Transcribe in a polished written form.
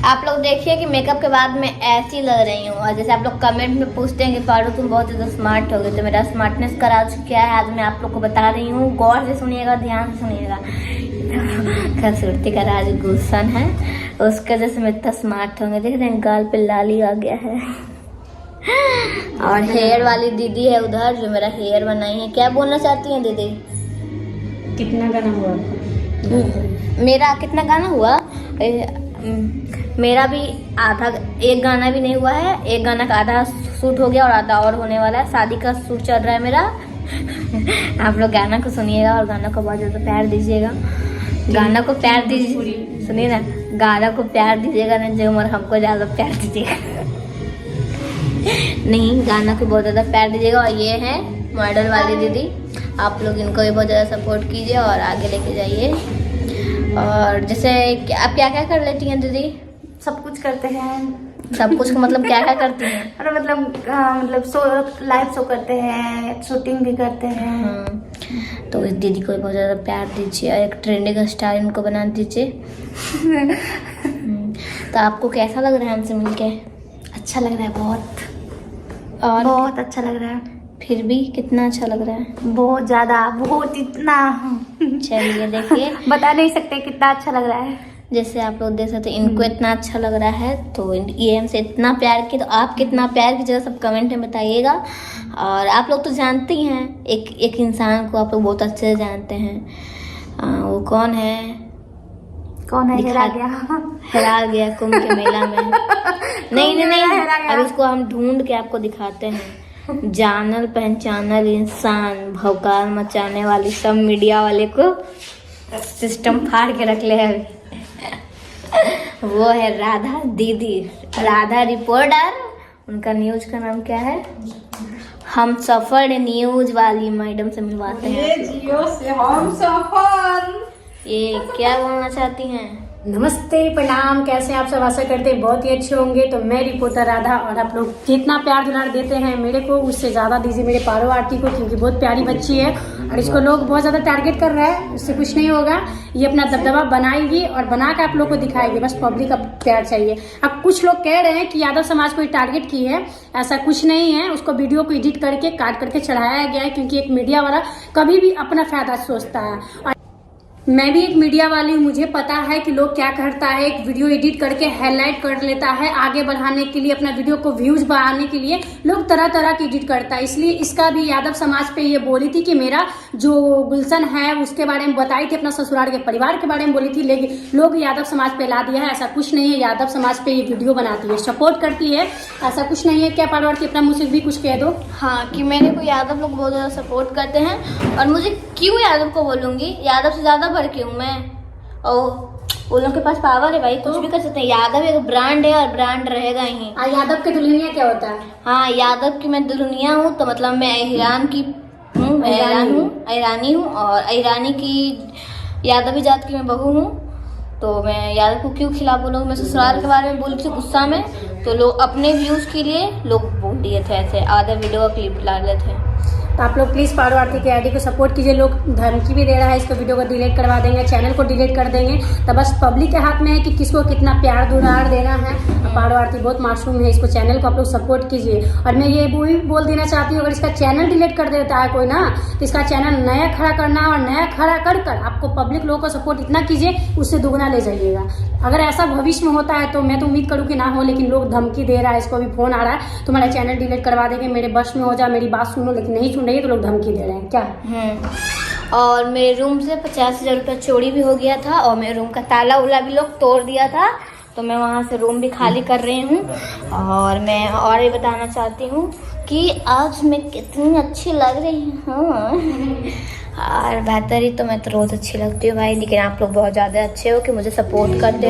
आप लोग देखिए कि मेकअप के बाद मैं ऐसी लग रही हूँ। और जैसे आप लोग कमेंट में पूछते हैं कि पारू तुम बहुत ज़्यादा स्मार्ट हो गई, तो मेरा स्मार्टनेस का राज क्या है आज मैं आप लोग को बता रही हूँ। गौर से सुनिएगा, ध्यान से सुनिएगा। खूबसूरती का राज गुलशन है, उसके वजह से मैं इतना स्मार्ट होंगे। देख रहे हैं गाल पे लाली आ गया है। और हेयर वाली दीदी है उधर जो मेरा हेयर बनाई है। क्या बोलना चाहती हैं दीदी? कितना गाना हुआ? मेरा कितना गाना हुआ? मेरा भी आधा, एक गाना भी नहीं हुआ है। एक गाना का आधा शूट हो गया और आधा और होने वाला है। शादी का शूट चल रहा है मेरा। आप लोग गाना को सुनिएगा और गाना को बहुत ज़्यादा प्यार दीजिएगा। गाना को प्यार दीजिए, सुनिए ना, गाना को प्यार दीजिएगा ना जो, और हमको ज़्यादा प्यार दीजिएगा। नहीं, गाना को बहुत ज़्यादा प्यार दीजिएगा। और ये है मॉडल वाली दीदी, आप लोग इनको भी बहुत ज़्यादा सपोर्ट कीजिए और आगे लेके जाइए। और जैसे आप क्या क्या कर लेती हैं दीदी? सब कुछ करते हैं। सब कुछ का मतलब क्या क्या करती हैं? और मतलब शो, लाइव शो करते हैं, शूटिंग भी करते हैं। तो इस दीदी को बहुत ज़्यादा प्यार दीजिए और एक ट्रेंडिंग स्टार इनको बना दीजिए। तो आपको कैसा लग रहा है हमसे मिलके? अच्छा लग रहा है बहुत, और बहुत अच्छा लग रहा है। फिर भी कितना अच्छा लग रहा है? बहुत ज्यादा, बहुत इतना। चलिए देखिए, बता नहीं सकते कितना अच्छा लग रहा है। जैसे आप लोग देख सकते हैं इनको इतना अच्छा लग रहा है, तो ये हमसे इतना प्यार की, तो आप कितना प्यार कीजिएगा सब कमेंट में बताइएगा। और आप लोग तो जानते ही हैं, एक इंसान को आप लोग बहुत अच्छे से जानते हैं। वो कौन है? कौन है? हेरा गया कुंभ के मेला में। नहीं, अब इसको हम ढूंढ के आपको दिखाते हैं। जानल पहचानल इंसान, भौकाल मचाने वाली सब मीडिया वाले को सिस्टम फाड़ के रख ले है। वो है राधा दीदी, राधा रिपोर्टर। उनका न्यूज का नाम क्या है? हम सफर न्यूज वाली मैडम से मिलवाते हैं। जियो से हम सफर। ये क्या बोलना चाहती हैं? नमस्ते, प्रणाम। कैसे आप सब? आशा करते हैं बहुत ही अच्छे होंगे। तो मैं रिपोर्टर राधा, और आप लोग जितना प्यार दुलार देते हैं मेरे को, उससे ज़्यादा दीजिए मेरे पारो आरती को, क्योंकि बहुत प्यारी बच्ची है और इसको लोग बहुत ज़्यादा टारगेट कर रहा है। उससे कुछ नहीं होगा, ये अपना दबदबा बनाएगी और बना के आप लोग को दिखाएगी। बस पब्लिक का प्यार चाहिए। अब कुछ लोग कह रहे हैं कि यादव समाज को टारगेट की है, ऐसा कुछ नहीं है। उसको वीडियो को एडिट करके काट करके चढ़ाया गया है, क्योंकि एक मीडिया वाला कभी भी अपना फायदा सोचता है। मैं भी एक मीडिया वाली हूँ, मुझे पता है कि लोग क्या करता है। एक वीडियो एडिट करके हाईलाइट कर लेता है आगे बढ़ाने के लिए, अपना वीडियो को व्यूज बढ़ाने के लिए लोग तरह तरह की एडिट करता है। इसलिए इसका भी यादव समाज पे ये बोली थी कि मेरा जो गुलशन है उसके बारे में बताई थी, अपना ससुराल के परिवार के बारे में बोली थी, लेकिन लोग यादव समाज पे ला दिया है। ऐसा कुछ नहीं है, यादव समाज पे ये वीडियो बनाती है, सपोर्ट करती है, ऐसा कुछ नहीं है। क्या पारवार की अपना मुझसे भी कुछ कह दो। हाँ, कि मेरे को यादव लोग बहुत ज़्यादा सपोर्ट करते हैं। और मुझे क्यों यादव को बोलूँगी, यादव से ज़्यादा बढ़ के हूँ मैं। और उन लोग के पास पावर है भाई, कुछ भी कर सकते हैं। यादव एक ब्रांड है और ब्रांड रहेगा ही। यादव के दुल्हनिया क्या होता है? हाँ, यादव की मैं दुल्हनिया हूँ, तो मतलब मैं ईरान की हूँ, ईरानी हूँ। और ईरानी की यादवी जात की मैं बहू हूँ। तो मैं यादव को क्यों खिलाफ बोलूँगी? मैं ससुराल के बारे में बोली थी गुस्सा में, तो लोग अपने व्यूज़ के लिए लोग बोल दिए थे, ऐसे आधे वीडियो का क्लिप डाल रहे थे। तो आप लोग प्लीज़ पारो आरती की आईडी को सपोर्ट कीजिए। लोग धमकी भी दे रहा है, इसको वीडियो को डिलीट करवा देंगे, चैनल को डिलीट कर देंगे। तो बस पब्लिक के हाथ में है कि किसको कितना प्यार दुलार देना है। पारो आरती बहुत मासूम है, इसको चैनल को आप लोग सपोर्ट कीजिए। और मैं ये वो भी बोल देना चाहती हूँ, अगर इसका चैनल डिलीट कर देता है कोई ना, तो इसका चैनल नया खड़ा करना, और नया खड़ा कर कर आपको पब्लिक लोगों को सपोर्ट इतना कीजिए, उससे दुगना ले जाइएगा। अगर ऐसा भविष्य में होता है तो मैं तो उम्मीद करूँ कि ना हो, लेकिन लोग धमकी दे रहा है, इसको भी फोन आ रहा है तुम्हारा चैनल डिलीट करवा देंगे, मेरे बस में हो जा, मेरी बात सुनो, लेकिन नहीं सुन रही है तो लोग धमकी दे रहे हैं क्या। और मेरे रूम से 50,000 रुपया चोरी भी हो गया था, और मेरे रूम का ताला उला भी लोग तोड़ दिया था। तो मैं वहाँ से रूम भी खाली कर रही हूँ। और मैं और ये बताना चाहती हूँ कि आज मैं कितनी अच्छी लग रही हूँ। और बेहतर ही तो मैं तो रोज़ अच्छी लगती हूँ भाई, लेकिन आप लोग बहुत ज़्यादा अच्छे हो कि मुझे सपोर्ट करते हो।